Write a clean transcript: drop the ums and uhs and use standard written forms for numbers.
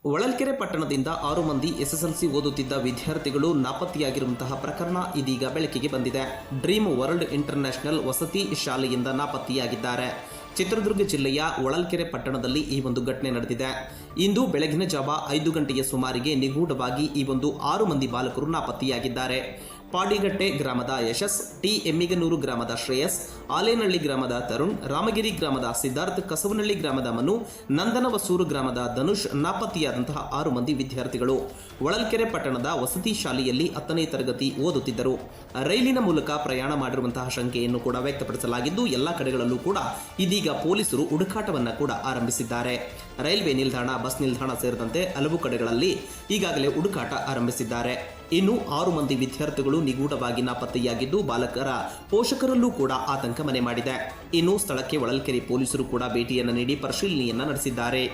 ಹೊಳಲ್ಕೆರೆ ಪಟ್ಟಣದಿಂದ 6 ಮಂದಿ ಎಸ್ಎಸ್ಎಲ್ಸಿ ಓದುತ್ತಿದ್ದ ವಿದ್ಯಾರ್ಥಿಗಳು ನಾಪತ್ತೆಯಾಗಿರುವಂತಹ ಪ್ರಕರಣ ಇದೀಗ ಬೆಳಕಿಗೆ ಬಂದಿದೆ. ಡ್ರೀಮ್ ವರ್ಲ್ಡ್ ಇಂಟರ್ನ್ಯಾಷನಲ್ ವಸತಿ ಶಾಲೆಯಿಂದ ನಾಪತ್ತೆಯಾಗಿದ್ದಾರೆ. ಚಿತ್ರದುರ್ಗ ಜಿಲ್ಲೆಯ ಹೊಳಲ್ಕೆರೆ ಪಟ್ಟಣದಲ್ಲಿ ಈ ಒಂದು ಘಟನೆ ನಡೆದಿದೆ. ಇಂದು ಬೆಳಗಿನ ಜಾವ 5 ಗಂಟೆಯ ಸುಮಾರಿಗೆ ನಿಗೂಢವಾಗಿ ಈ ಒಂದು 6 ಮಂದಿ ಬಾಲಕರು ನಾಪತ್ತೆಯಾಗಿದ್ದಾರೆ. ಪಾಡಿಗಟ್ಟೆ ಗ್ರಾಮದ ಯಶಸ್, ಟಿ ಎಮ್ಮಿಗನೂರು ಗ್ರಾಮದ ಶ್ರೇಯಸ್, ಆಲೇನಹಳ್ಳಿ ಗ್ರಾಮದ ತರುಣ್, ರಾಮಗಿರಿ ಗ್ರಾಮದ ಸಿದ್ಧಾರ್ಥ್, ಕಸವನಹಳ್ಳಿ ಗ್ರಾಮದ ಮನು, ನಂದನವಸೂರು ಗ್ರಾಮದ ಧನುಷ್ ನಾಪತ್ತೆಯಾದಂತಹ 6 ಮಂದಿ ವಿದ್ಯಾರ್ಥಿಗಳು ಹೊಳಲ್ಕೆರೆ ಪಟ್ಟಣದ ವಸತಿ ಶಾಲೆಯಲ್ಲಿ 10ನೇ ತರಗತಿ ಓದುತ್ತಿದ್ದರು. ರೈಲಿನ ಮೂಲಕ ಪ್ರಯಾಣ ಮಾಡಿರುವಂತಹ ಶಂಕೆಯನ್ನು ಕೂಡ ವ್ಯಕ್ತಪಡಿಸಲಾಗಿದ್ದು, ಎಲ್ಲ ಕಡೆಗಳಲ್ಲೂ ಕೂಡ ಇದೀಗ ಪೊಲೀಸರು ಹುಡುಕಾಟವನ್ನು ಕೂಡ ಆರಂಭಿಸಿದ್ದಾರೆ. ರೈಲ್ವೆ ನಿಲ್ದಾಣ, ಬಸ್ ನಿಲ್ದಾಣ ಸೇರಿದಂತೆ ಹಲವು ಕಡೆಗಳಲ್ಲಿ ಈಗಾಗಲೇ ಹುಡುಕಾಟ ಆರಂಭಿಸಿದ್ದಾರೆ. ಇನ್ನು 6 ಮಂದಿ ವಿದ್ಯಾರ್ಥಿಗಳು ನಿಗೂಢವಾಗಿ ನಾಪತ್ತೆಯಾಗಿದ್ದು, ಬಾಲಕರ ಪೋಷಕರಲ್ಲೂ ಕೂಡ ಆತಂಕ ಮನೆ ಮಾಡಿದೆ. ಇನ್ನು ಸ್ಥಳಕ್ಕೆ ಹೊಳಲ್ಕೆರೆ ಪೊಲೀಸರು ಕೂಡ ಭೇಟಿಯನ್ನು ನೀಡಿ ಪರಿಶೀಲನೆಯನ್ನ ನಡೆಸಿದ್ದಾರೆ.